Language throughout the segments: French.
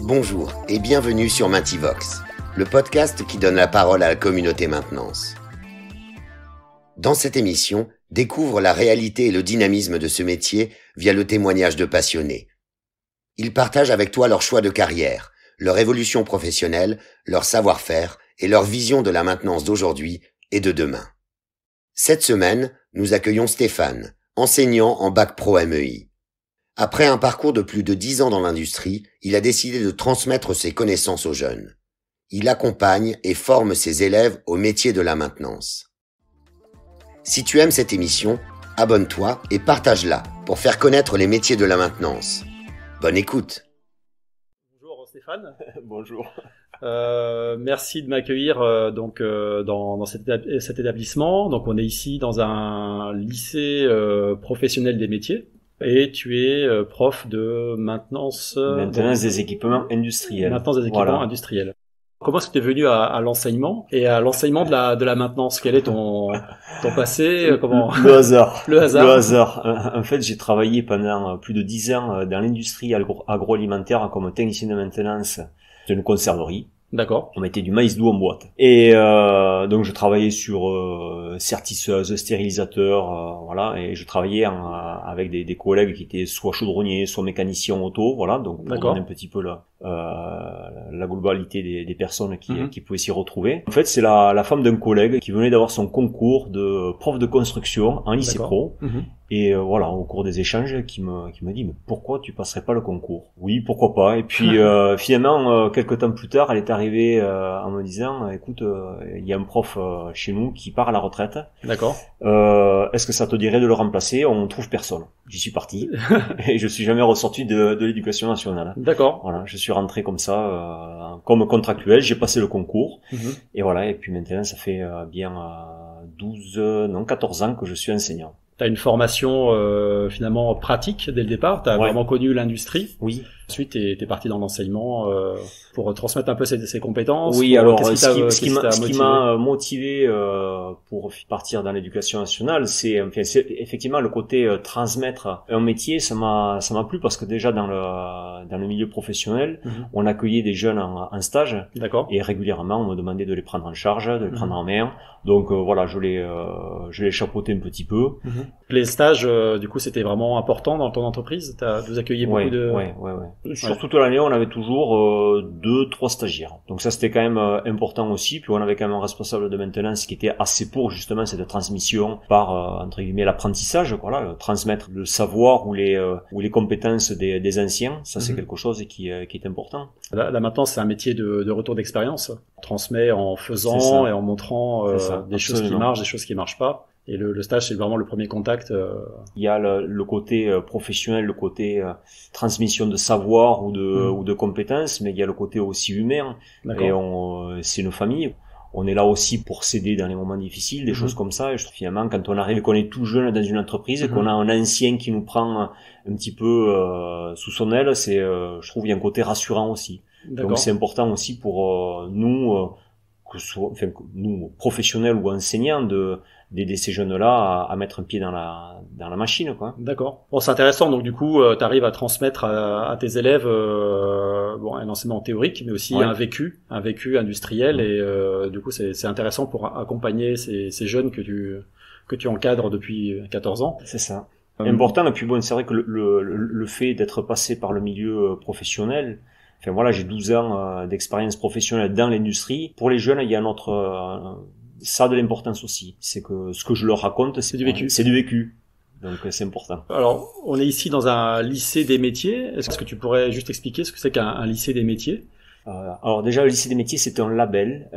Bonjour et bienvenue sur Maintivox, le podcast qui donne la parole à la communauté maintenance. Dans cette émission, découvre la réalité et le dynamisme de ce métier via le témoignage de passionnés. Ils partagent avec toi leur choix de carrière, leur évolution professionnelle, leur savoir-faire et leur vision de la maintenance d'aujourd'hui et de demain. Cette semaine, nous accueillons Stéphane, enseignant en Bac Pro MEI. Après un parcours de plus de 10 ans dans l'industrie, il a décidé de transmettre ses connaissances aux jeunes. Il accompagne et forme ses élèves au métier de la maintenance. Si tu aimes cette émission, abonne-toi et partage-la pour faire connaître les métiers de la maintenance. Bonne écoute. Bonjour Stéphane. Bonjour. Merci de m'accueillir dans cet établissement. Donc on est ici dans un lycée professionnel des métiers. Et tu es prof de maintenance des équipements industriels. Maintenance des équipements industriels. Comment est-ce que tu es venu à l'enseignement et à l'enseignement de la maintenance? Quel est ton passé? Comment Le hasard. Le hasard. Le hasard. En fait, j'ai travaillé pendant plus de 10 ans dans l'industrie agroalimentaire comme technicien de maintenance d'une conserverie. D'accord. On mettait du maïs doux en boîte. Et donc je travaillais sur certisseuses, stérilisateurs, voilà. Et je travaillais avec des collègues qui étaient soit chaudronniers, soit mécaniciens auto, voilà. Donc pour donner un petit peu la globalité des personnes qui pouvaient s'y retrouver. En fait, c'est la femme d'un collègue qui venait d'avoir son concours de prof de construction en lycée pro. Et voilà, au cours des échanges, qui me dit, mais pourquoi tu passerais pas le concours? Oui, pourquoi pas. Et puis finalement, quelques temps plus tard, elle est arrivée en me disant, écoute, il y a un prof chez nous qui part à la retraite. D'accord. Est-ce que ça te dirait de le remplacer? On trouve personne. J'y suis parti et je suis jamais ressorti de l'éducation nationale. D'accord. Voilà, je suis rentré comme ça, comme contractuel. J'ai passé le concours et voilà. Et puis maintenant, ça fait bien 14 ans que je suis enseignant. T'as une formation finalement pratique dès le départ. T'as vraiment connu l'industrie. Oui. Ensuite, t'es parti dans l'enseignement pour transmettre un peu ses compétences. Oui, alors ce qui m'a motivé pour partir dans l'éducation nationale, c'est effectivement le côté transmettre un métier. Ça m'a plu parce que déjà dans le milieu professionnel, on accueillait des jeunes en stage. D'accord. Et régulièrement, on me demandait de les prendre en charge, de les prendre en main. Donc voilà, je les chapeautais un petit peu. Les stages, du coup, c'était vraiment important dans ton entreprise. Vous accueilliez beaucoup de. Ouais. Sur toute l'année, on avait toujours 2-3 stagiaires. Donc ça, c'était quand même important aussi. Puis on avait quand même un responsable de maintenance qui était assez pour justement cette transmission par entre guillemets l'apprentissage, voilà, transmettre le savoir ou les compétences des anciens. Ça, c'est quelque chose qui est important. La maintenance, c'est un métier de retour d'expérience. On transmet en faisant et en montrant des choses qui marchent, des choses qui marchent pas. Et le stage, c'est vraiment le premier contact. Il y a le côté professionnel, le côté transmission de savoir ou de compétences, mais il y a le côté aussi humain. Et c'est une famille. On est là aussi pour s'aider dans les moments difficiles, des choses comme ça. Et je trouve finalement, quand on arrive, qu'on est tout jeune dans une entreprise, et qu'on a un ancien qui nous prend un petit peu sous son aile, je trouve, il y a un côté rassurant aussi. Donc c'est important aussi pour nous, nous professionnels ou enseignants, d'aider ces jeunes-là à mettre un pied dans la machine, quoi. D'accord. Bon, c'est intéressant. Donc, du coup, tu arrives à transmettre à tes élèves, un enseignement théorique, mais aussi un vécu industriel. Et du coup, c'est intéressant pour accompagner ces jeunes que tu encadres depuis 14 ans. C'est ça. Important. Et puis bon, c'est vrai que le fait d'être passé par le milieu professionnel. Enfin voilà, j'ai 12 ans d'expérience professionnelle dans l'industrie. Pour les jeunes, il y a ça a de l'importance aussi. C'est que ce que je leur raconte, c'est du vécu. C'est du vécu. Donc c'est important. Alors, on est ici dans un lycée des métiers. Est-ce que tu pourrais juste expliquer ce que c'est qu'un lycée des métiers? Alors déjà, le lycée des métiers, c'est un label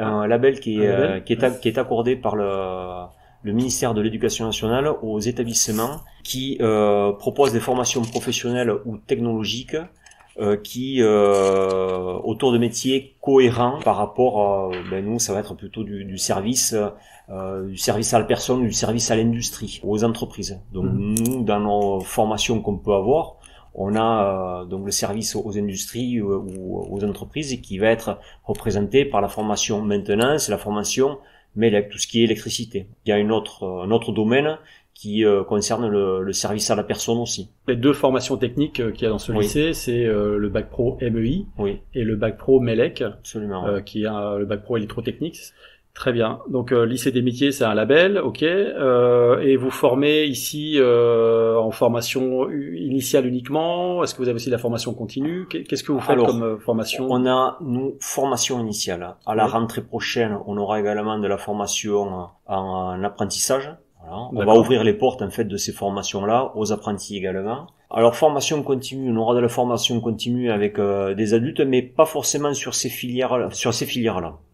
qui est accordé par le ministère de l'Éducation nationale aux établissements qui proposent des formations professionnelles ou technologiques autour de métiers cohérents par rapport nous, ça va être plutôt du service à la personne, du service à l'industrie, aux entreprises. Donc nous, dans nos formations qu'on peut avoir, on a donc le service aux industries ou aux entreprises qui va être représenté par la formation maintenance, la formation MELEC, tout ce qui est électricité. Il y a un autre domaine qui concerne le service à la personne aussi. Les 2 formations techniques qu'il y a dans ce lycée, c'est le bac pro MEI et le bac pro MELEC, absolument, qui est le bac pro électrotechnique. Très bien. Donc lycée des métiers, c'est un label, ok. Et vous formez ici en formation initiale uniquement. Est-ce que vous avez aussi de la formation continue? Qu'est-ce que vous faites comme formation? On a formation initiale. À la rentrée prochaine, on aura également de la formation en apprentissage. Voilà. On va ouvrir les portes en fait de ces formations-là aux apprentis également. Alors formation continue, on aura de la formation continue avec des adultes, mais pas forcément sur ces filières-là.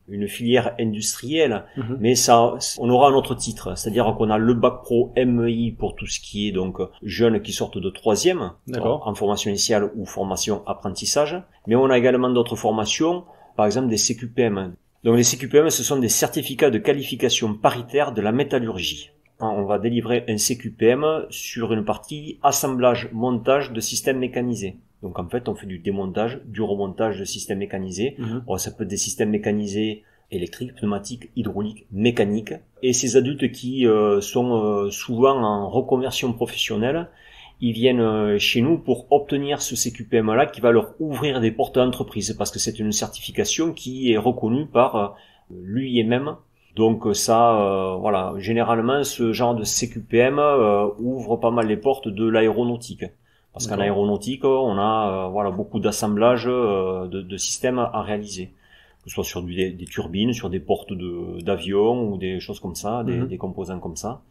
Une filière industrielle, mais ça, on aura un autre titre, c'est-à-dire qu'on a le bac pro MEI pour tout ce qui est donc jeunes qui sortent de 3e en formation initiale ou formation apprentissage, mais on a également d'autres formations, par exemple des CQPM. Donc les CQPM, ce sont des certificats de qualification paritaire de la métallurgie. On va délivrer un CQPM sur une partie assemblage, montage de systèmes mécanisés. Donc en fait, on fait du démontage, du remontage de systèmes mécanisés. Alors, ça peut être des systèmes mécanisés électriques, pneumatiques, hydrauliques, mécaniques. Et ces adultes qui sont souvent en reconversion professionnelle, ils viennent chez nous pour obtenir ce CQPM-là qui va leur ouvrir des portes d'entreprise parce que c'est une certification qui est reconnue par l'UIMM. Donc ça, voilà, généralement ce genre de CQPM ouvre pas mal les portes de l'aéronautique. Parce qu'en aéronautique, on a beaucoup d'assemblages de systèmes à réaliser, que ce soit sur des turbines, sur des portes d'avions ou des choses comme ça, des composants comme ça.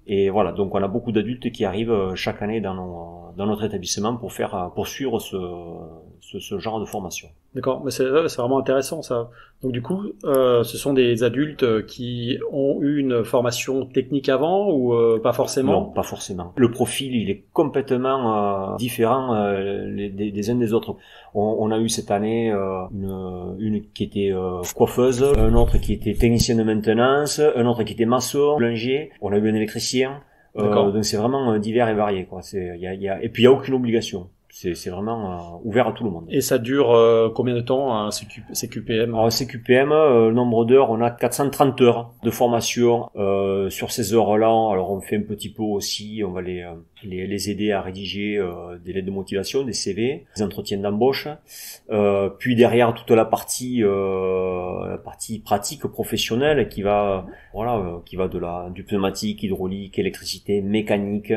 Et voilà, donc on a beaucoup d'adultes qui arrivent chaque année dans notre établissement pour suivre ce genre de formation. D'accord, mais c'est vraiment intéressant ça. Donc du coup, ce sont des adultes qui ont eu une formation technique avant ou pas forcément? Non, pas forcément. Le profil, il est complètement différent des uns des autres. On a eu cette année une qui était coiffeuse, un autre qui était technicien de maintenance, un autre qui était maçon, boulanger. On a eu un électricien. Donc c'est vraiment divers et varié, quoi. Et puis il y a aucune obligation. C'est vraiment ouvert à tout le monde. Et ça dure combien de temps un CQPM? Alors CQPM, le nombre d'heures, on a 430 heures de formation. Sur ces heures-là, alors on fait un petit peu aussi, on va les aider à rédiger des lettres de motivation, des CV, des entretiens d'embauche. Puis derrière toute la partie pratique professionnelle qui va du pneumatique, hydraulique, électricité, mécanique.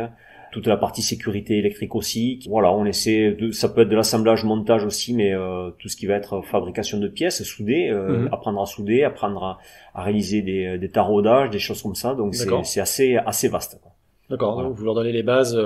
Toute la partie sécurité électrique aussi. Voilà, on essaie ça peut être de l'assemblage, montage aussi, mais tout ce qui va être fabrication de pièces, souder, apprendre à souder, apprendre à réaliser des taraudages, des choses comme ça. Donc c'est assez vaste, quoi. D'accord. Voilà. Donc vous leur donnez les bases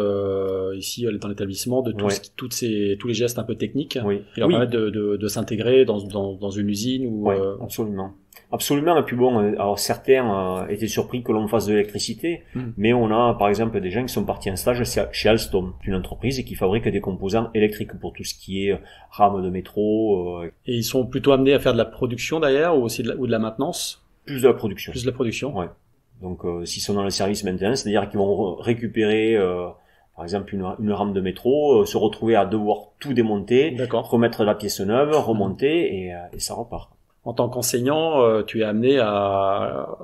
ici dans l'établissement de tous les gestes un peu techniques qui leur permettent de s'intégrer dans une usine ou. Absolument. Absolument. Et puis bon, alors certains étaient surpris que l'on fasse de l'électricité, mais on a par exemple des gens qui sont partis en stage chez Alstom, une entreprise qui fabrique des composants électriques pour tout ce qui est rames de métro. Et ils sont plutôt amenés à faire de la production derrière ou aussi de la maintenance? Plus de la production. Plus de la production. Ouais. Donc s'ils sont dans le service maintenance, c'est-à-dire qu'ils vont récupérer par exemple une rame de métro, se retrouver à devoir tout démonter, remettre la pièce neuve, remonter et ça repart. En tant qu'enseignant, tu es amené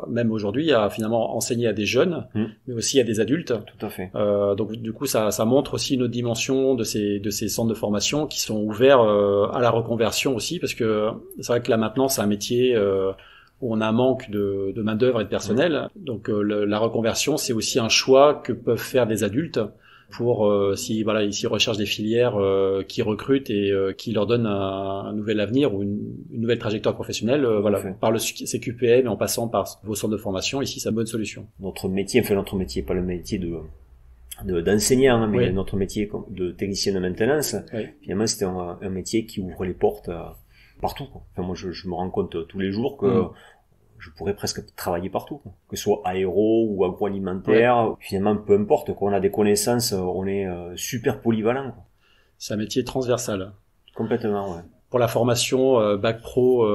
même aujourd'hui, à finalement enseigner à des jeunes, mais aussi à des adultes. Tout à fait. Donc du coup, ça montre aussi une autre dimension de ces centres de formation qui sont ouverts à la reconversion aussi, parce que c'est vrai que là maintenant, c'est un métier où on a un manque de main d'œuvre et de personnel. Donc la reconversion, c'est aussi un choix que peuvent faire des adultes pour s'ils recherchent des filières qui recrutent et qui leur donnent un nouvel avenir ou une nouvelle trajectoire professionnelle, par le CQPM et en passant par vos centres de formation, ici c'est une bonne solution. Notre métier, pas le métier d'enseignant, mais notre métier de technicien de maintenance, finalement c'était un métier qui ouvre les portes partout, quoi. Enfin, moi je me rends compte tous les jours que je pourrais presque travailler partout, quoi. Que ce soit aéro ou agroalimentaire, finalement peu importe, quand on a des connaissances, on est super polyvalent, quoi. C'est un métier transversal. Complètement, ouais. Pour la formation bac pro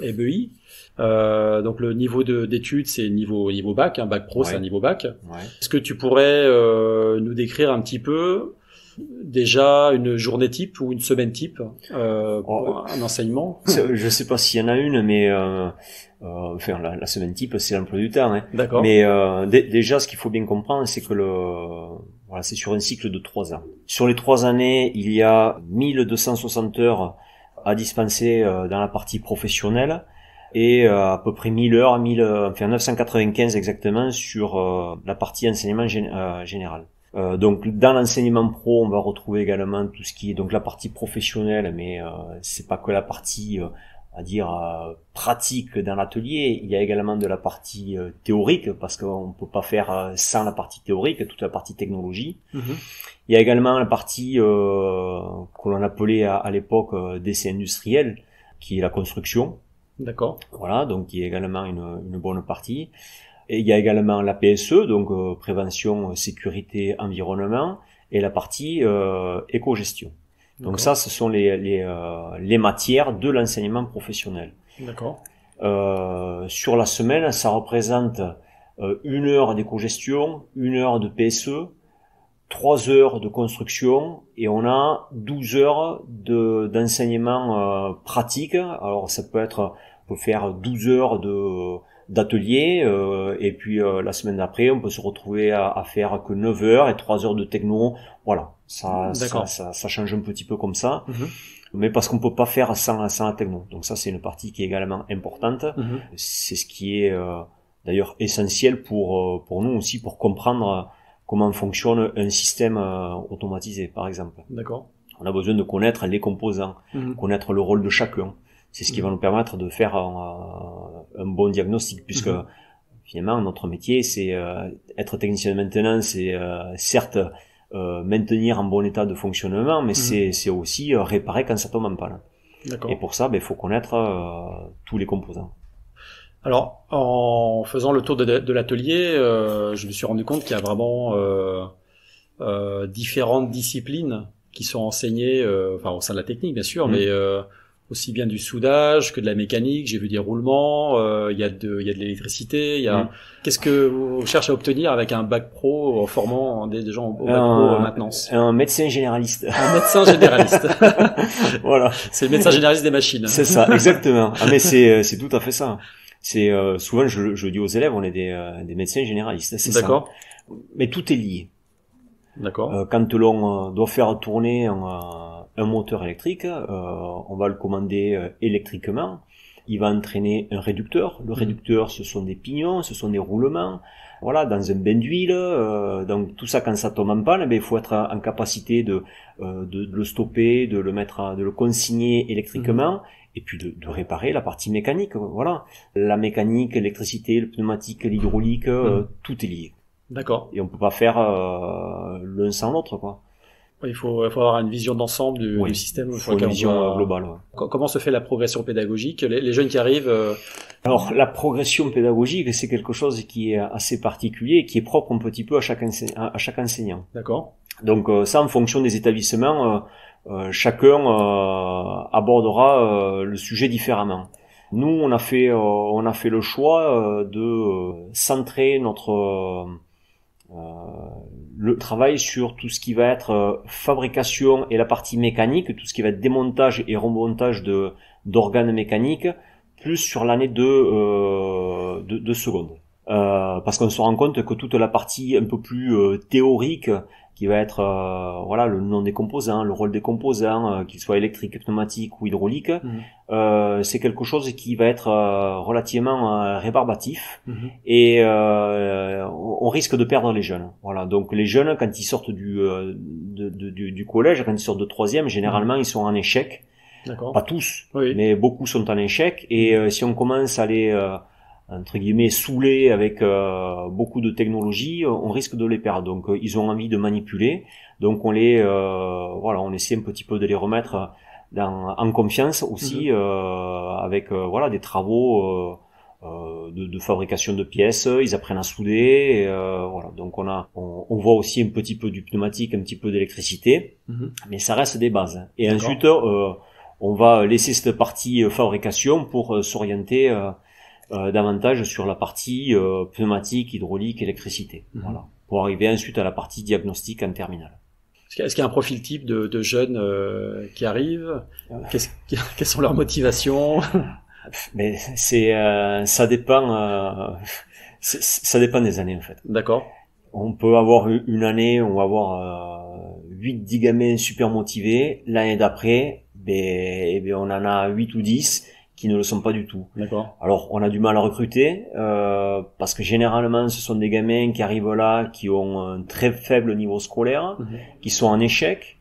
MEI, donc le niveau d'études c'est niveau bac, bac pro c'est un niveau bac. Est-ce que tu pourrais nous décrire un petit peu déjà une journée type ou une semaine type pour un enseignement? Je sais pas s'il y en a une, mais enfin la semaine type, c'est l'emploi du temps. Hein. D'accord. Mais déjà, ce qu'il faut bien comprendre, c'est que voilà, c'est sur un cycle de 3 ans. Sur les 3 années, il y a 1260 heures à dispenser dans la partie professionnelle et à peu près 1000 heures, 995 exactement sur la partie enseignement général. Donc dans l'enseignement pro, on va retrouver également tout ce qui est donc la partie professionnelle, mais c'est pas que la partie à dire pratique dans l'atelier. Il y a également de la partie théorique, parce qu'on peut pas faire sans la partie théorique, toute la partie technologie. Il y a également la partie que l'on appelait à l'époque d'essai industriel, qui est la construction. D'accord. Voilà, donc qui est également une bonne partie. Et il y a également la PSE, donc prévention, sécurité, environnement, et la partie éco-gestion. Donc ça, ce sont les matières de l'enseignement professionnel. D'accord. Sur la semaine, ça représente 1 heure d'éco-gestion, 1 heure de PSE, 3 heures de construction, et on a 12 heures d'enseignement pratique. Alors ça peut être, on peut faire 12 heures d'atelier, et puis la semaine d'après, on peut se retrouver à faire que 9 heures et 3 heures de techno. Voilà, ça change un petit peu comme ça. Mais parce qu'on peut pas faire sans la techno. Donc ça, c'est une partie qui est également importante. C'est ce qui est d'ailleurs essentiel pour nous aussi, pour comprendre comment fonctionne un système automatisé, par exemple. D'accord. On a besoin de connaître les composants, connaître le rôle de chacun. C'est ce qui va nous permettre de faire un bon diagnostic, puisque finalement notre métier, c'est être technicien de maintenance, c'est certes maintenir en bon état de fonctionnement, mais c'est aussi réparer quand ça tombe en panne. D'accord. Et pour ça, il faut connaître tous les composants. Alors, en faisant le tour de l'atelier, je me suis rendu compte qu'il y a vraiment différentes disciplines qui sont enseignées, enfin au sein de la technique bien sûr, mais aussi bien du soudage que de la mécanique. J'ai vu des roulements, il y a de l'électricité. Il y a Qu'est-ce que vous cherchez à obtenir avec un bac pro en formant des gens au bac pro maintenance? Un médecin généraliste. Un médecin généraliste. Voilà. C'est le médecin généraliste des machines. C'est ça, exactement. Ah mais c'est tout à fait ça. C'est souvent je dis aux élèves, on est des médecins généralistes. C'est D'accord. Ça. Mais tout est lié. D'accord. Quand l'on doit faire tourner un moteur électrique, on va le commander électriquement. Il va entraîner un réducteur. Le réducteur, ce sont des pignons, ce sont des roulements. Voilà, dans un bain d'huile. Donc tout ça, quand ça tombe en panne, il faut être en capacité de le stopper, de le consigner électriquement. Et puis de réparer la partie mécanique. Voilà, la mécanique, l'électricité, le pneumatique, l'hydraulique, tout est lié. D'accord. Et on peut pas faire l'un sans l'autre, quoi. Il faut avoir une vision d'ensemble du système. Il faut une vision globale. Ouais. Comment se fait la progression pédagogique? Les jeunes qui arrivent... Alors, la progression pédagogique, c'est quelque chose qui est assez particulier et qui est propre un petit peu à chaque enseignant. D'accord. Donc ça, en fonction des établissements, chacun abordera le sujet différemment. Nous, on a fait le choix de centrer le travail sur tout ce qui va être fabrication et la partie mécanique, tout ce qui va être démontage et remontage d'organes mécaniques, plus sur l'année de seconde. Parce qu'on se rend compte que toute la partie un peu plus théorique, qui va être le nom des composants, le rôle des composants, qu'ils soient électriques, pneumatiques ou hydrauliques, c'est quelque chose qui va être relativement rébarbatif et on risque de perdre les jeunes. Voilà, donc les jeunes, quand ils sortent du collège, quand ils sortent de troisième, généralement ils sont en échec. D'accord. Pas tous, mais beaucoup sont en échec. Et si on commence à les entre guillemets saoulés avec beaucoup de technologie, on risque de les perdre. Donc ils ont envie de manipuler, donc on essaie un petit peu de les remettre en confiance aussi, avec des travaux de fabrication de pièces. Ils apprennent à souder, donc on voit aussi un petit peu du pneumatique, un petit peu d'électricité, mais ça reste des bases. Et ensuite on va laisser cette partie fabrication pour s'orienter davantage sur la partie pneumatique, hydraulique, électricité. Voilà. Pour arriver ensuite à la partie diagnostic en terminale. Est-ce qu'il y a un profil type de jeunes qui arrivent? Quelles sont leurs motivations? Mais ça dépend. Ça dépend des années en fait. D'accord. On peut avoir une année, on va avoir 8-10 gamins super motivés. L'année d'après, on en a 8 ou 10 qui ne le sont pas du tout. D'accord. Alors, on a du mal à recruter parce que généralement, ce sont des gamins qui arrivent là, qui ont un très faible niveau scolaire, qui sont en échec.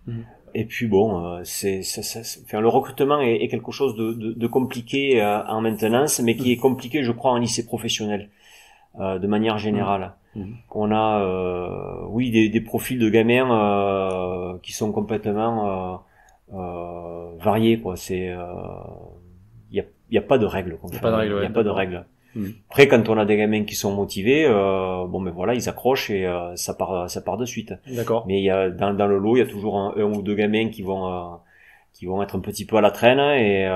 Et puis bon, le recrutement est quelque chose de compliqué en maintenance, mais qui est compliqué, je crois, en lycée professionnel, de manière générale. On a, des profils de gamins qui sont complètement variés, quoi. Il y a pas de règle. Il y a pas de règle. Après, quand on a des gamins qui sont motivés, ils accrochent et ça part de suite. D'accord. Mais il y a dans le lot, il y a toujours un ou deux gamins qui vont être un petit peu à la traîne et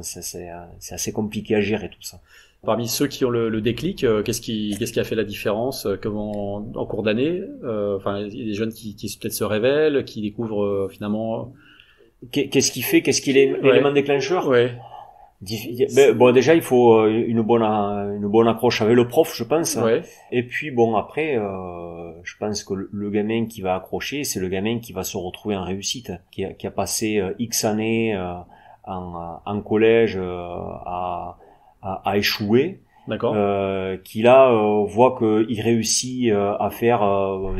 c'est assez compliqué à gérer tout ça. Parmi ceux qui ont le déclic, qu'est-ce qui a fait la différence en cours d'année? Il y a des jeunes qui peut-être se révèlent, qui découvrent finalement. Qu'est-ce qu'il est l'élément déclencheur? Ouais. Déjà il faut une bonne accroche avec le prof, je pense. Ouais. Et puis après je pense que le gamin qui va accrocher, c'est le gamin qui va se retrouver en réussite, qui a passé X années en collège à échouer. D'accord. Qui là voit qu'il réussit à faire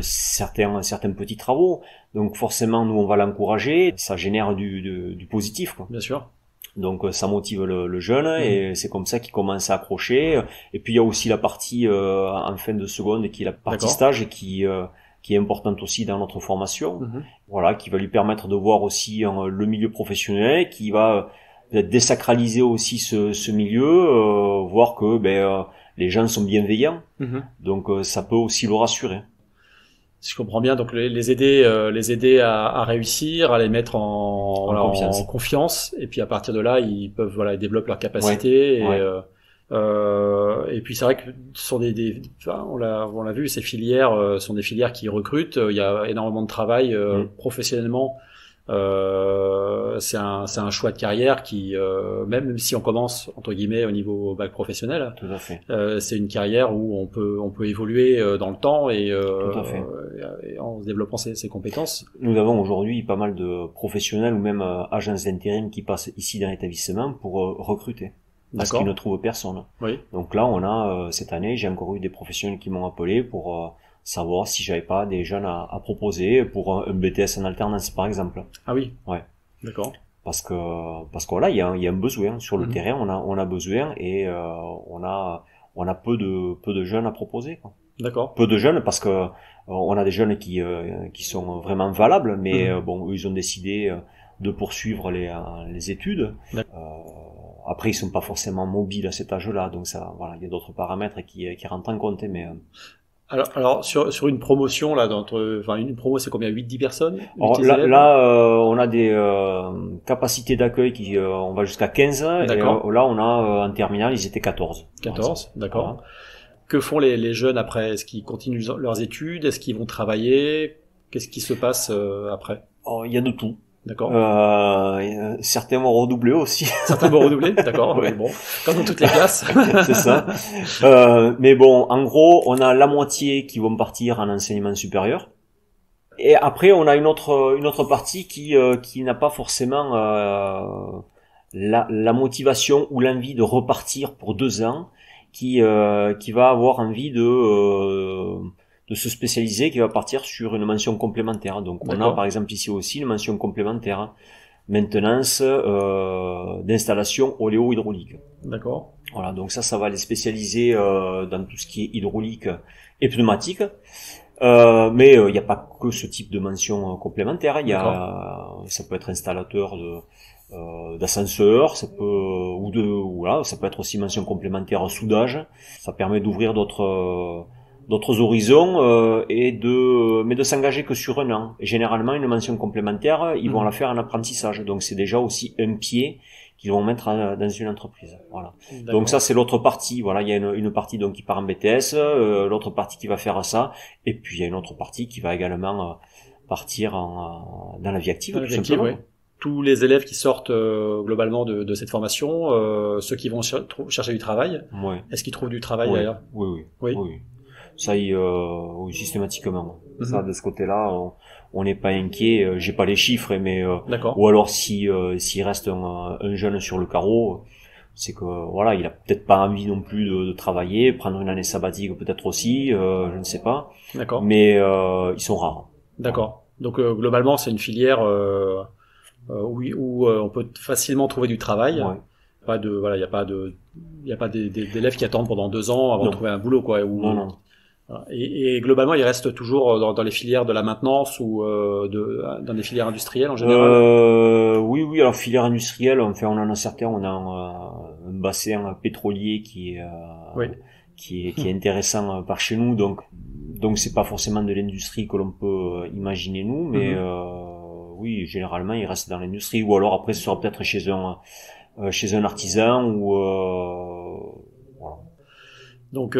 certains petits travaux. Donc forcément nous on va l'encourager, ça génère du positif, quoi. Bien sûr. Donc ça motive le jeune et c'est comme ça qu'il commence à accrocher. Et puis il y a aussi la partie en fin de seconde qui est la partie stage qui est importante aussi dans notre formation. Voilà, qui va lui permettre de voir aussi le milieu professionnel, qui va peut-être désacraliser aussi ce milieu, voir que les gens sont bienveillants. Donc ça peut aussi le rassurer. Si je comprends bien, donc les aider à réussir, à les mettre en confiance, et puis à partir de là, ils peuvent développent leurs capacités. Et puis c'est vrai que sur on l'a vu, ces filières sont des filières qui recrutent. Il y a énormément de travail professionnellement. C'est un choix de carrière qui, même si on commence entre guillemets au niveau bac professionnel, tout à fait. C'est une carrière où on peut évoluer dans le temps et en développant ses compétences. Nous avons aujourd'hui pas mal de professionnels ou même agences d'intérim qui passent ici dans l'établissement pour recruter. Parce qu'ils ne trouvent personne. Oui. Donc là, on a cette année, j'ai encore eu des professionnels qui m'ont appelé pour savoir si j'avais pas des jeunes à proposer pour un BTS en alternance, par exemple. Ah oui. Ouais. D'accord. Parce que là, il y a un besoin sur le terrain, on a besoin et on a peu de jeunes à proposer, quoi. D'accord. Peu de jeunes parce que on a des jeunes qui sont vraiment valables, mais eux, ils ont décidé de poursuivre les études. Après, ils sont pas forcément mobiles à cet âge-là, donc il y a d'autres paramètres qui rentrent en compte, mais alors sur une promotion là, une promo, c'est combien? 8-10 personnes? Là, on a des capacités d'accueil qui on va jusqu'à 15. D'accord. Et là, on a en terminale, ils étaient 14. 14, d'accord. Voilà. Que font les jeunes après? Est-ce qu'ils continuent leurs études? Est-ce qu'ils vont travailler? Qu'est-ce qui se passe après? Il y a de tout. D'accord. Certains vont redoubler aussi. Certains vont redoubler, d'accord. Ouais. Bon, comme dans toutes les classes. C'est ça. Mais bon, en gros, on a la moitié qui vont partir en enseignement supérieur. Et après, on a une autre partie qui n'a pas forcément la motivation ou l'envie de repartir pour 2 ans, qui va avoir envie de se spécialiser, qui va partir sur une mention complémentaire. Donc on a par exemple ici aussi une mention complémentaire, maintenance d'installation oléo-hydraulique. D'accord. Voilà, donc ça va les spécialiser dans tout ce qui est hydraulique et pneumatique. Mais il n'y a pas que ce type de mention complémentaire. Ça peut être installateur d'ascenseur, ça peut être aussi mention complémentaire soudage. Ça permet d'ouvrir d'autres horizons mais de s'engager que sur 1 an. Et généralement, une mention complémentaire, ils vont la faire en apprentissage. Donc c'est déjà aussi un pied qu'ils vont mettre dans une entreprise. Voilà. Donc ça, c'est l'autre partie. Voilà, il y a une partie donc qui part en BTS, l'autre partie qui va faire ça, et puis il y a une autre partie qui va également partir dans la vie active. Dans la vie active, oui. Tous les élèves qui sortent globalement de cette formation, ceux qui vont chercher du travail, est-ce qu'ils trouvent du travail d'ailleurs? Oui. Ça, oui, systématiquement. Ça, de ce côté-là, on n'est pas inquiet. J'ai pas les chiffres, mais ou alors s'il reste un jeune sur le carreau, c'est que voilà, il a peut-être pas envie non plus de travailler, prendre une année sabbatique peut-être aussi, je ne sais pas. D'accord. Mais ils sont rares. D'accord. Donc globalement, c'est une filière où on peut facilement trouver du travail. Ouais. Pas de voilà, il y a pas d'élèves qui attendent pendant 2 ans avant de trouver un boulot quoi. Non. Et globalement, il reste toujours dans les filières de la maintenance ou dans des filières industrielles en général. Oui. Alors filière industrielle, enfin on en a certains. On a un bassin pétrolier qui est intéressant par chez nous. Donc c'est pas forcément de l'industrie que l'on peut imaginer nous, mais oui, généralement il reste dans l'industrie. Ou alors après ce sera peut-être chez un artisan ou voilà. Donc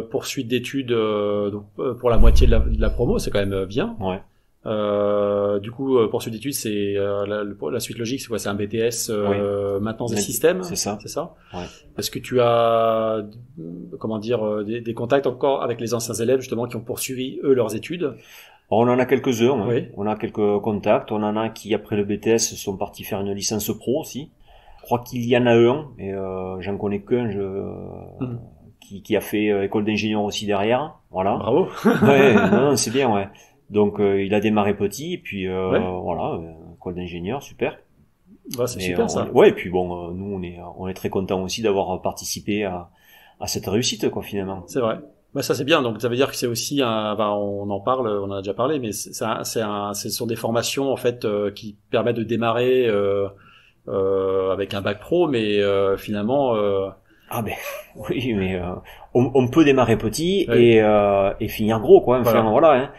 poursuite d'études pour la moitié de la promo, c'est quand même bien. Ouais. Du coup, poursuite d'études, c'est la suite logique, c'est quoi? C'est un BTS maintenance des systèmes. C'est ça. Ouais. Est-ce que tu as comment dire des contacts encore avec les anciens élèves justement qui ont poursuivi eux leurs études? On en a quelques-uns. Oui. On a quelques contacts. On en a qui après le BTS sont partis faire une licence pro aussi. Je crois qu'il y en a un, et j'en connais qu'un. Qui a fait école d'ingénieur aussi derrière, voilà. Bravo. Ouais, non, c'est bien, ouais. Donc il a démarré petit, et puis voilà, école d'ingénieur, super. Bah, c'est super ça. Ouais, et puis bon, nous on est très contents aussi d'avoir participé à cette réussite, quoi, finalement. C'est vrai. Bah ça c'est bien. Donc ça veut dire que c'est aussi on en parle, on en a déjà parlé, mais ce sont des formations en fait qui permettent de démarrer avec un bac pro, mais finalement. Ah ben oui, mais on peut démarrer petit et finir gros, quoi. Enfin voilà, hein.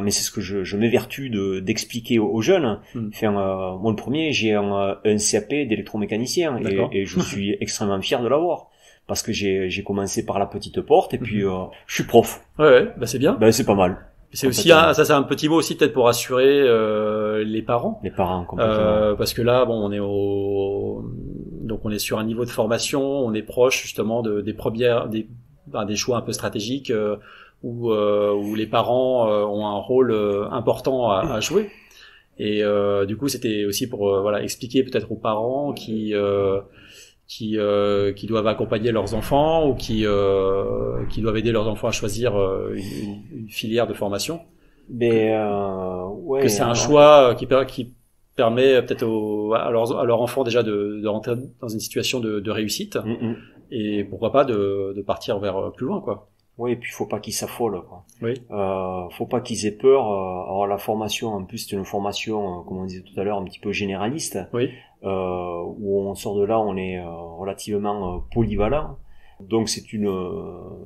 Mais c'est ce que je m'évertue d'expliquer aux jeunes. Enfin moi le premier, j'ai un CAP d'électromécanicien et je suis extrêmement fier de l'avoir parce que j'ai commencé par la petite porte et puis je suis prof. Ouais, bah c'est bien. Ben c'est pas mal. C'est aussi ça, c'est un petit mot aussi peut-être pour rassurer les parents. Les parents complètement. Parce que là, bon, on est sur un niveau de formation, on est proche justement des choix un peu stratégiques où les parents ont un rôle important à jouer. Et du coup, c'était aussi pour expliquer peut-être aux parents qui doivent accompagner leurs enfants ou qui doivent aider leurs enfants à choisir une filière de formation. Que c'est un choix qui permet peut-être à leurs enfants déjà de rentrer dans une situation de réussite et pourquoi pas de partir vers plus loin, quoi. Oui, et puis faut pas qu'ils s'affolent, quoi. Oui. Faut pas qu'ils aient peur. Alors la formation, en plus, c'est une formation, comme on disait tout à l'heure, un petit peu généraliste. Oui. Où on sort de là, on est relativement polyvalent. Donc c'est une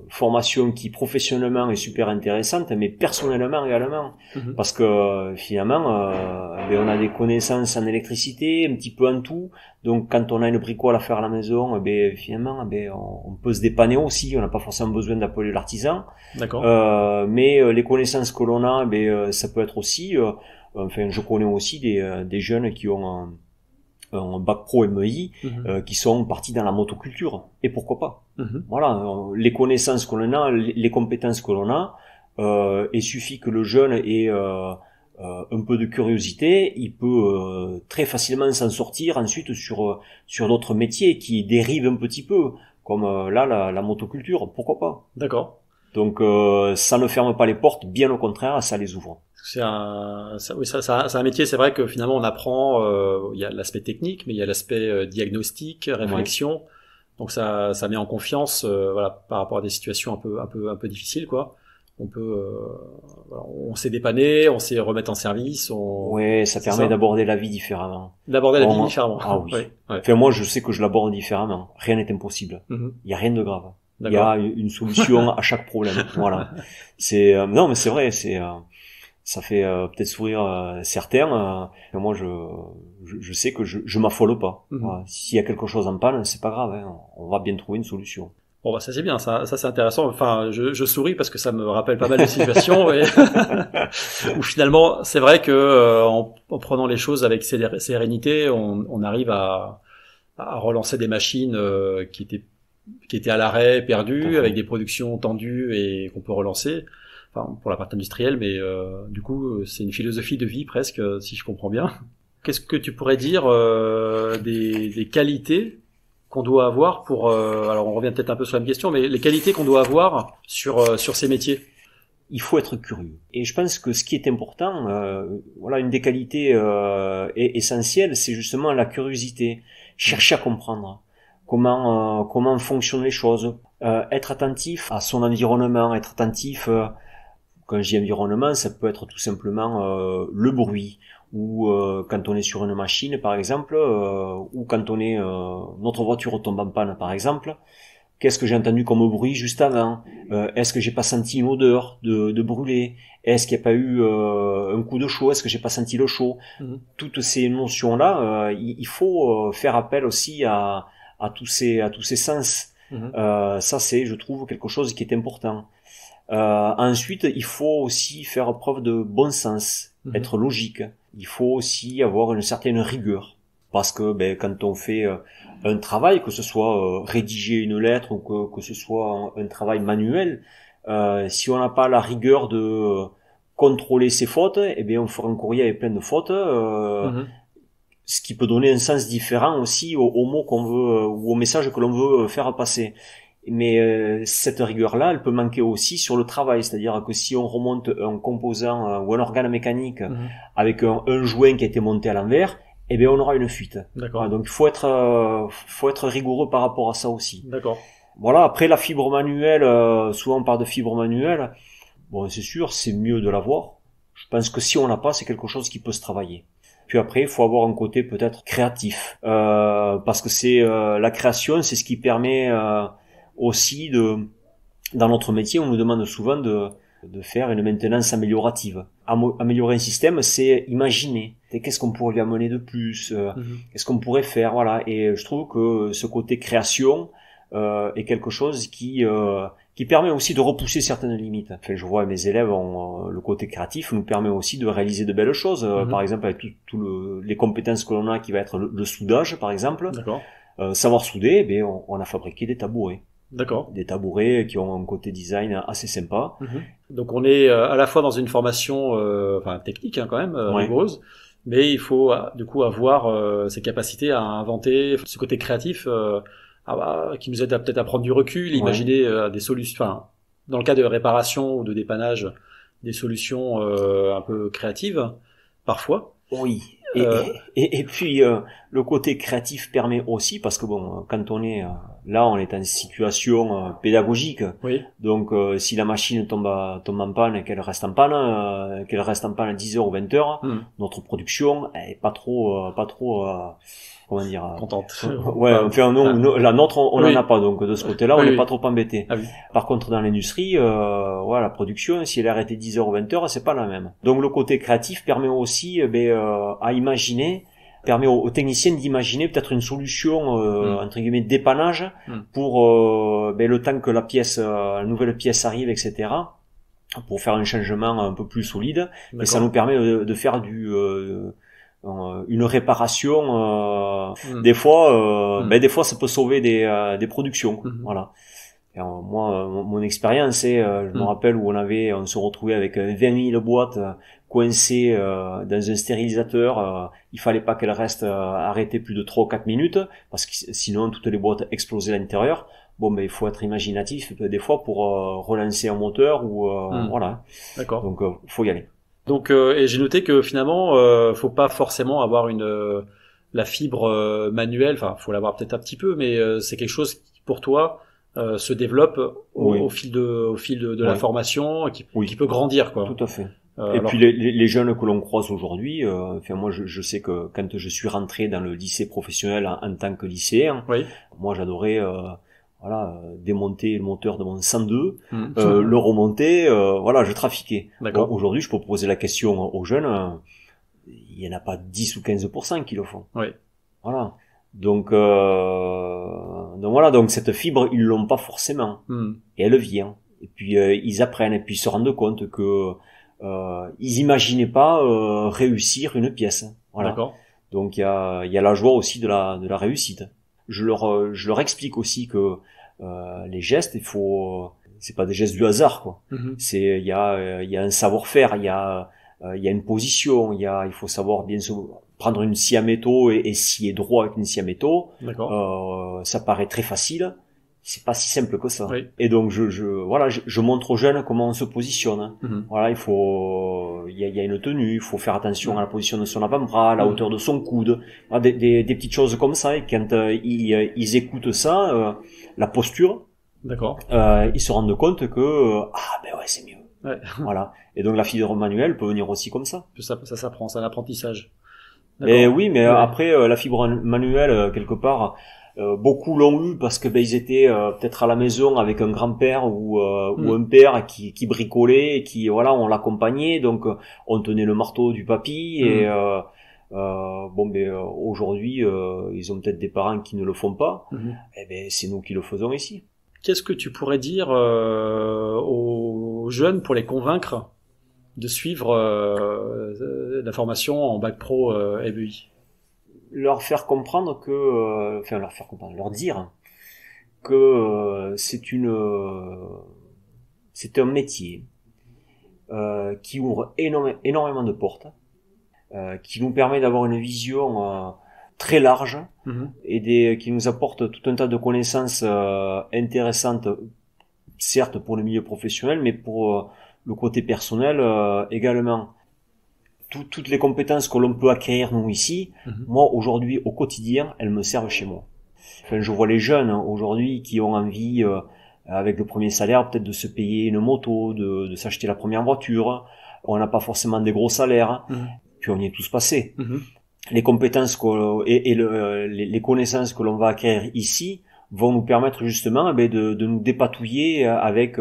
formation qui professionnellement est super intéressante, mais personnellement également, parce que finalement, on a des connaissances en électricité, un petit peu en tout. Donc quand on a une bricole à faire à la maison, finalement, on peut se dépanner aussi. On n'a pas forcément besoin d'appeler l'artisan. D'accord. Mais les connaissances que l'on a, ça peut être aussi. Enfin, je connais aussi des jeunes qui ont un bac pro MEI qui sont partis dans la motoculture, et pourquoi pas. Voilà, les connaissances que l'on a, les compétences que l'on a, il suffit que le jeune ait un peu de curiosité, il peut très facilement s'en sortir ensuite sur d'autres métiers qui dérivent un petit peu, comme là la motoculture, pourquoi pas. D'accord. Donc ça ne ferme pas les portes, bien au contraire, ça les ouvre. C'est un métier, c'est vrai que finalement on apprend, il y a l'aspect technique, mais il y a l'aspect diagnostic, réflexion. Ouais. Donc ça met en confiance, par rapport à des situations un peu difficiles, quoi. On sait dépanner, on sait remettre en service. Ouais, ça permet d'aborder la vie différemment. Ah oui. Ouais. Enfin moi je sais que je l'aborde différemment. Rien n'est impossible. Il y a rien de grave. Il y a une solution à chaque problème. Voilà. Non mais c'est vrai, ça fait peut-être sourire certains. Moi, je sais que je m'affole pas. Voilà. S'il y a quelque chose en panne, c'est pas grave. Hein. On va bien trouver une solution. Bon, bah ça c'est bien, ça c'est intéressant. Enfin, je souris parce que ça me rappelle pas mal de situations où finalement, c'est vrai que en prenant les choses avec sérénité, on arrive à relancer des machines qui étaient à l'arrêt, perdues, avec des productions tendues et qu'on peut relancer. Enfin, pour la partie industrielle, mais du coup, c'est une philosophie de vie presque, si je comprends bien. Qu'est-ce que tu pourrais dire des qualités qu'on doit avoir pour alors on revient peut-être un peu sur la même question, mais les qualités qu'on doit avoir sur ces métiers? Il faut être curieux. Et je pense que ce qui est important, voilà, une des qualités essentielles, c'est justement la curiosité. Chercher à comprendre comment fonctionnent les choses, être attentif à son environnement, être attentif. Quand je dis environnement, ça peut être tout simplement le bruit, ou quand on est sur une machine par exemple, ou quand on est notre voiture tombe en panne par exemple, qu'est-ce que j'ai entendu comme bruit juste avant, est-ce que j'ai pas senti une odeur de brûlé, est-ce qu'il n'y a pas eu un coup de chaud, est-ce que j'ai pas senti le chaud. Toutes ces notions là, il faut faire appel aussi à tous ces sens. Ça c'est, je trouve, quelque chose qui est important. Ensuite, il faut aussi faire preuve de bon sens, être logique. Il faut aussi avoir une certaine rigueur, parce que quand on fait un travail, que ce soit rédiger une lettre ou que ce soit un travail manuel, si on n'a pas la rigueur de contrôler ses fautes, on fera un courrier avec plein de fautes, ce qui peut donner un sens différent aussi aux mots qu'on veut ou au message que l'on veut faire passer. Mais cette rigueur-là, elle peut manquer aussi sur le travail, c'est-à-dire que si on remonte un composant ou un organe mécanique avec un joint qui a été monté à l'envers, on aura une fuite. D'accord. Donc il faut être rigoureux par rapport à ça aussi. D'accord. Voilà. Après la fibre manuelle, souvent on parle de fibre manuelle. Bon, c'est sûr, c'est mieux de l'avoir. Je pense que si on l'a pas, c'est quelque chose qui peut se travailler. Puis après, il faut avoir un côté peut-être créatif, parce que c'est la création, c'est ce qui permet aussi dans notre métier, on nous demande souvent de faire une maintenance améliorative. Améliorer un système, c'est imaginer. Qu'est-ce qu'on pourrait lui amener de plus, qu'est-ce qu'on pourrait faire, voilà. Et je trouve que ce côté création est quelque chose qui permet aussi de repousser certaines limites. Enfin, je vois mes élèves, le côté créatif nous permet aussi de réaliser de belles choses. Par exemple, avec les compétences que l'on a, qui va être le soudage, par exemple. D'accord. Savoir souder, on a fabriqué des tabourets. D'accord. Des tabourets qui ont un côté design assez sympa. Donc on est à la fois dans une formation technique quand même, rigoureuse, mais il faut du coup avoir ces capacités à inventer, ce côté créatif qui nous aide peut-être à prendre du recul, imaginer des solutions, dans le cas de réparation ou de dépannage, des solutions un peu créatives parfois. Oui. Et puis le côté créatif permet aussi, parce que quand on est là, on est en situation pédagogique. Oui. Donc si la machine tombe en panne et qu'elle reste en panne 10 heures ou 20 heures, notre production est pas trop comment dire, contente. Enfin non, la nôtre on n'en a pas, donc de ce côté-là on n'est pas trop embêté. Ah oui. Par contre dans l'industrie, la production, si elle est arrêtée 10 heures ou 20 heures, c'est pas la même. Donc le côté créatif permet aussi à imaginer, permet aux techniciens d'imaginer peut-être une solution entre guillemets dépannage pour le temps que la nouvelle pièce arrive, etc., pour faire un changement un peu plus solide. Et ça nous permet de faire une réparation. Des fois ça peut sauver des productions. Voilà. Et moi, mon expérience, je me rappelle où on se retrouvait avec 20 000 boîtes coincées dans un stérilisateur. Il fallait pas qu'elles restent arrêtées plus de 3 ou 4 minutes, parce que sinon toutes les boîtes explosaient à l'intérieur. Il faut être imaginatif des fois pour relancer un moteur ou voilà. D'accord. Donc faut y aller. Donc et j'ai noté que finalement faut pas forcément avoir la fibre manuelle, faut l'avoir peut-être un petit peu, mais c'est quelque chose qui pour toi se développe au fil de la formation, qui peut grandir, quoi. Tout à fait. Et puis les jeunes que l'on croise aujourd'hui, moi je sais que quand je suis rentré dans le lycée professionnel en tant que lycéen, moi j'adorais démonter le moteur de mon 102, le remonter, je trafiquais. Aujourd'hui, je peux poser la question aux jeunes, il y en a pas 10 ou 15% qui le font. Oui. Voilà. Donc donc voilà, donc cette fibre, ils l'ont pas forcément. Et elle vient. Et puis ils apprennent et puis ils se rendent compte que ils imaginaient pas réussir une pièce. Voilà. D'accord. Donc il y a la joie aussi de la réussite. Je leur explique aussi que les gestes, c'est pas des gestes du hasard, quoi. Il y a un savoir-faire, il y a une position, il faut savoir bien prendre une scie à métaux et scier droit avec une scie à métaux. D'accord. Ça paraît très facile, c'est pas si simple que ça. Oui. Et donc je montre aux jeunes comment on se positionne. Voilà, il y a une tenue, il faut faire attention à la position de son avant-bras, à la hauteur de son coude, voilà, des petites choses comme ça. Et quand ils écoutent ça, la posture, d'accord, ils se rendent compte que ben ouais, c'est mieux. Ouais. Voilà. Et donc la fibre manuelle peut venir aussi comme ça. Ça s'apprend, c'est un apprentissage. Et oui, mais après la fibre manuelle quelque part, beaucoup l'ont eu parce que ils étaient peut-être à la maison avec un grand-père ou un père qui bricolait et qui on l'accompagnait, donc on tenait le marteau du papy et aujourd'hui ils ont peut-être des parents qui ne le font pas. Et ben c'est nous qui le faisons ici. Qu'est-ce que tu pourrais dire aux jeunes pour les convaincre de suivre la formation en bac pro FEI? Leur dire que c'est un métier qui ouvre énormément de portes, qui nous permet d'avoir une vision très large et qui nous apporte tout un tas de connaissances intéressantes, certes pour le milieu professionnel, mais pour le côté personnel également. Toutes les compétences que l'on peut acquérir nous ici, moi aujourd'hui au quotidien, elles me servent chez moi. Enfin, je vois les jeunes aujourd'hui qui ont envie, avec le premier salaire, peut-être de se payer une moto, de s'acheter la première voiture. On n'a pas forcément des gros salaires, puis on y est tous passés. Les compétences les connaissances que l'on va acquérir ici vont nous permettre justement de nous dépatouiller avec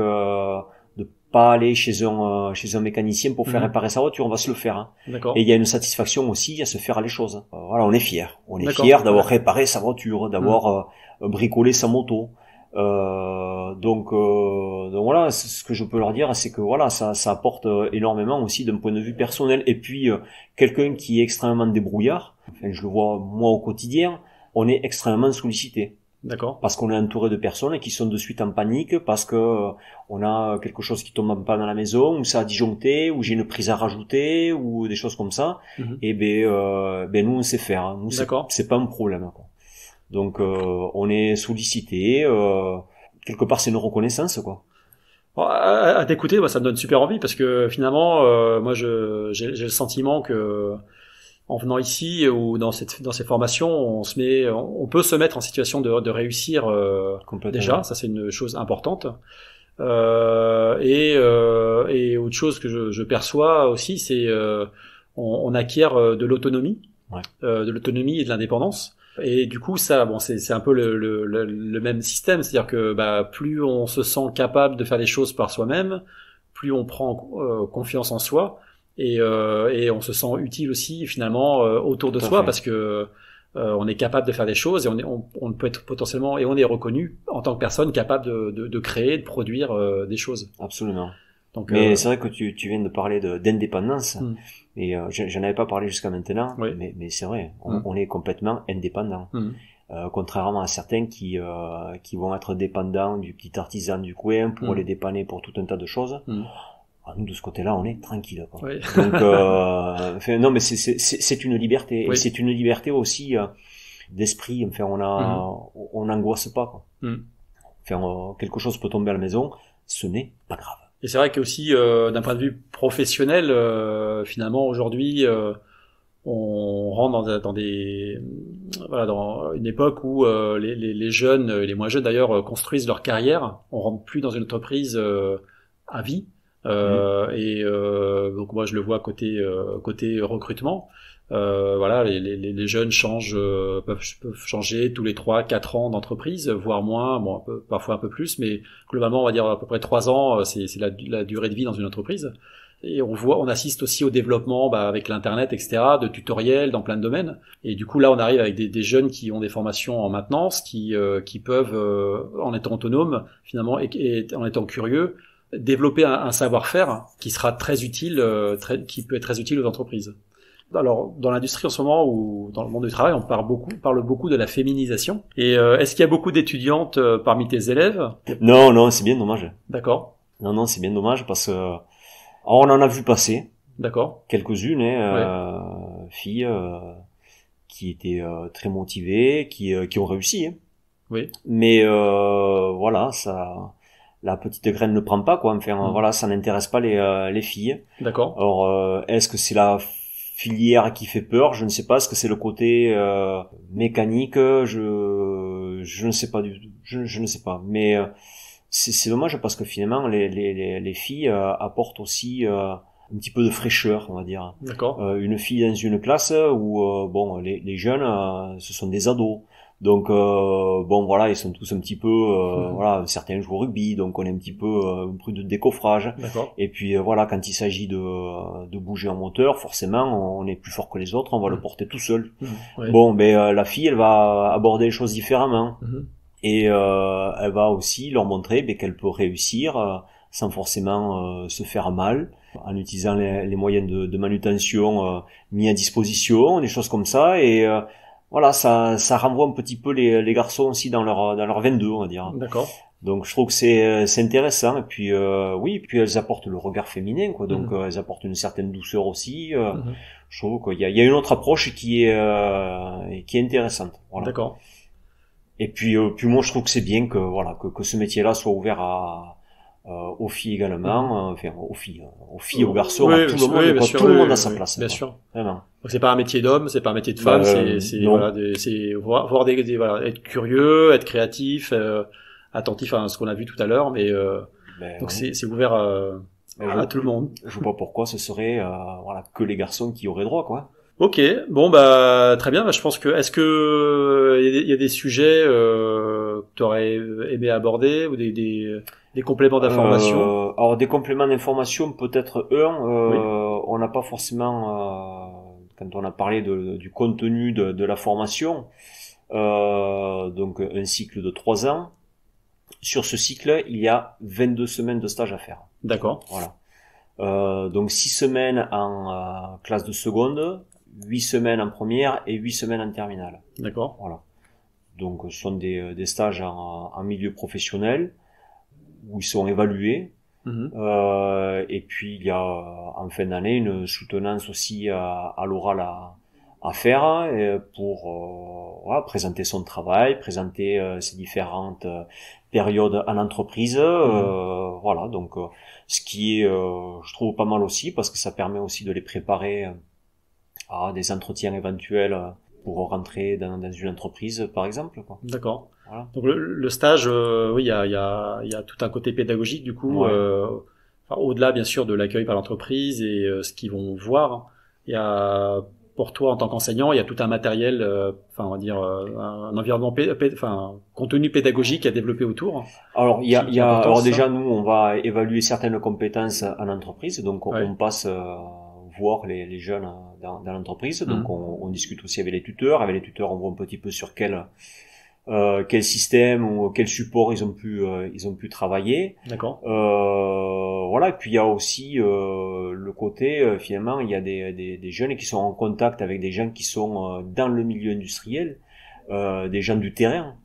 pas aller chez un mécanicien pour faire réparer sa voiture, on va se le faire. Hein. D'accord. Et il y a une satisfaction aussi à se faire les choses. Voilà, on est fier. On est fier d'avoir réparé sa voiture, d'avoir bricolé sa moto. Donc voilà, ce que je peux leur dire, c'est que voilà, ça apporte énormément aussi d'un point de vue personnel. Et puis quelqu'un qui est extrêmement débrouillard, enfin, je le vois moi au quotidien, on est extrêmement sollicité. D'accord. Parce qu'on est entouré de personnes qui sont de suite en panique, parce que on a quelque chose qui tombe en panne à la maison, ou ça a disjoncté, ou j'ai une prise à rajouter, ou des choses comme ça. Et nous on sait faire. Hein. Nous c'est pas un problème. Quoi. Donc on est sollicité. Quelque part c'est une reconnaissance, quoi. À t'écouter, ça me donne super envie parce que finalement, moi j'ai le sentiment que en venant ici ou dans ces formations, on peut se mettre en situation de réussir déjà. Ça c'est une chose importante. Et autre chose que je perçois aussi, c'est on acquiert de l'autonomie, de l'autonomie et de l'indépendance. Et du coup, ça, c'est un peu le même système, c'est-à-dire que plus on se sent capable de faire les choses par soi-même, plus on prend confiance en soi. Et on se sent utile aussi finalement autour de soi parce que on est capable de faire des choses et on peut être potentiellement et on est reconnu en tant que personne capable de créer, de produire des choses. Absolument. Donc, mais c'est vrai que tu viens de parler d'indépendance et j'en avais pas parlé jusqu'à maintenant, mais c'est vrai, on est complètement indépendant. Contrairement à certains qui vont être dépendants du petit artisan du coin pour les dépanner pour tout un tas de choses. Nous de ce côté-là on est tranquille, quoi. Donc non mais c'est une liberté et c'est une liberté aussi d'esprit. Enfin on n'angoisse pas, quoi. Enfin quelque chose peut tomber à la maison, ce n'est pas grave. Et c'est vrai que aussi d'un point de vue professionnel, finalement aujourd'hui on rentre dans une époque où les jeunes, les moins jeunes d'ailleurs, construisent leur carrière. On rentre plus dans une entreprise à vie. Donc moi je le vois côté recrutement. Les jeunes peuvent changer tous les 3-4 ans d'entreprise, voire moins, parfois un peu plus, mais globalement on va dire à peu près 3 ans, c'est la durée de vie dans une entreprise. Et on assiste aussi au développement avec l'internet, etc., de tutoriels dans plein de domaines. Et du coup là, on arrive avec des jeunes qui ont des formations en maintenance, qui peuvent, en étant autonomes finalement et en étant curieux, développer un savoir-faire qui sera très utile, qui peut être très utile aux entreprises. Alors, dans l'industrie en ce moment ou dans le monde du travail, on parle beaucoup de la féminisation. Et est-ce qu'il y a beaucoup d'étudiantes parmi tes élèves? Non, c'est bien dommage. D'accord. Non, c'est bien dommage parce que on en a vu passer. D'accord. Quelques-unes, filles qui étaient très motivées, qui ont réussi. Oui. Mais voilà, la petite graine ne prend pas, quoi. Enfin, voilà, ça n'intéresse pas les filles. D'accord. Alors, est-ce que c'est la filière qui fait peur? Je ne sais pas. Est-ce que c'est le côté mécanique? Je ne sais pas du tout. Je ne sais pas. Mais c'est dommage parce que finalement, les filles apportent aussi un petit peu de fraîcheur, on va dire. D'accord. Une fille dans une classe où les jeunes ce sont des ados. Donc voilà, ils sont tous un petit peu voilà, certains jouent au rugby, donc on est un petit peu pris de décoffrage. D'accord. Et puis voilà, quand il s'agit de bouger un moteur, forcément on est plus fort que les autres, on va le porter tout seul. Ouais. Bon, mais la fille, elle va aborder les choses différemment. Et elle va aussi leur montrer qu'elle peut réussir sans forcément se faire mal, en utilisant les moyens de manutention mis à disposition, des choses comme ça. Et voilà, ça renvoie un petit peu les garçons aussi dans leur 22, on va dire. D'accord. Donc je trouve que c'est intéressant. Et puis puis elles apportent le regard féminin, quoi. Donc elles apportent une certaine douceur aussi. Je trouve qu'il y a une autre approche qui est intéressante. Voilà. D'accord. Et puis moi je trouve que c'est bien que que ce métier-là soit ouvert aux filles également, enfin aux filles, aux garçons, à tout le monde, tout le monde a sa place. Bien sûr. Vraiment. Donc c'est pas un métier d'homme, c'est pas un métier de femme, c'est voilà, c'est voir voilà, être curieux, être créatif, attentif à ce qu'on a vu tout à l'heure, mais donc c'est ouvert à tout le monde. Je vois pas pourquoi ce serait que les garçons qui auraient droit, quoi. Ok, bon très bien. Je pense que est-ce que il y a des sujets que tu aurais aimé aborder ou des compléments d'information? Alors des compléments d'information, peut-être on n'a pas forcément quand on a parlé du contenu de la formation, donc un cycle de 3 ans. Sur ce cycle, il y a 22 semaines de stage à faire. D'accord. Voilà. Donc 6 semaines en classe de seconde, 8 semaines en première et 8 semaines en terminale. D'accord. Voilà. Donc ce sont des stages en milieu professionnel où ils sont évalués. Et puis il y a en fin d'année une soutenance aussi à l'oral à faire pour présenter son travail, présenter ses différentes périodes en entreprise. Voilà, donc ce qui est je trouve pas mal aussi parce que ça permet aussi de les préparer à des entretiens éventuels pour rentrer dans une entreprise par exemple, quoi. D'accord. Voilà. Donc le stage, oui, il y a tout un côté pédagogique du coup, au-delà bien sûr de l'accueil par l'entreprise et ce qu'ils vont voir. Il y a pour toi en tant qu'enseignant, il y a tout un matériel, on va dire un environnement, contenu pédagogique à développer autour. Alors alors déjà nous on va évaluer certaines compétences en entreprise, donc on passe voir les jeunes dans l'entreprise, donc on discute aussi avec les tuteurs. Avec les tuteurs, on voit un petit peu sur quel système ou quel support ils ont pu travailler. D'accord. Voilà. Et puis il y a aussi le côté finalement il y a des jeunes qui sont en contact avec des gens qui sont dans le milieu industriel, des gens du terrain.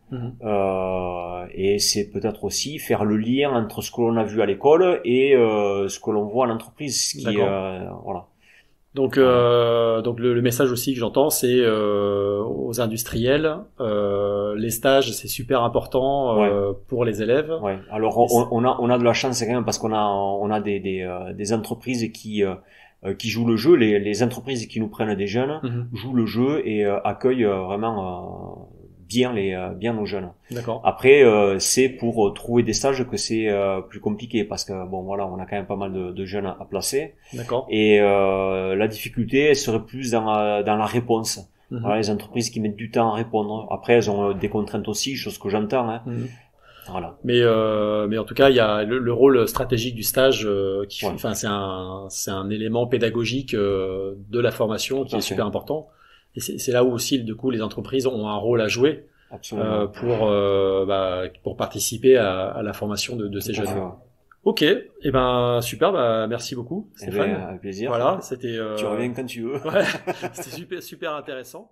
Et c'est peut-être aussi faire le lien entre ce que l'on a vu à l'école et ce que l'on voit à l'entreprise, qui voilà. Donc le message aussi que j'entends, c'est aux industriels, les stages c'est super important pour les élèves. Ouais. Alors on a de la chance quand même parce qu'on a des entreprises qui jouent le jeu. Les entreprises qui nous prennent des jeunes jouent le jeu et accueillent vraiment bien nos jeunes. D'accord. Après c'est pour trouver des stages que c'est plus compliqué parce que bon voilà, on a quand même pas mal de jeunes à placer. D'accord. Et la difficulté elle serait plus dans la réponse. Voilà, les entreprises qui mettent du temps à répondre. Après elles ont des contraintes aussi, chose que j'entends, hein. Voilà. Mais en tout cas, il y a le rôle stratégique du stage qui, Ouais. enfin, c'est un élément pédagogique de la formation qui est super important. Et c'est là où aussi, du coup, les entreprises ont un rôle à jouer pour participer à la formation de ces jeunes. Ok, et ben super, merci beaucoup, Stéphane. Avec plaisir. Voilà, c'était. Tu reviens quand tu veux. Ouais, c'était super intéressant.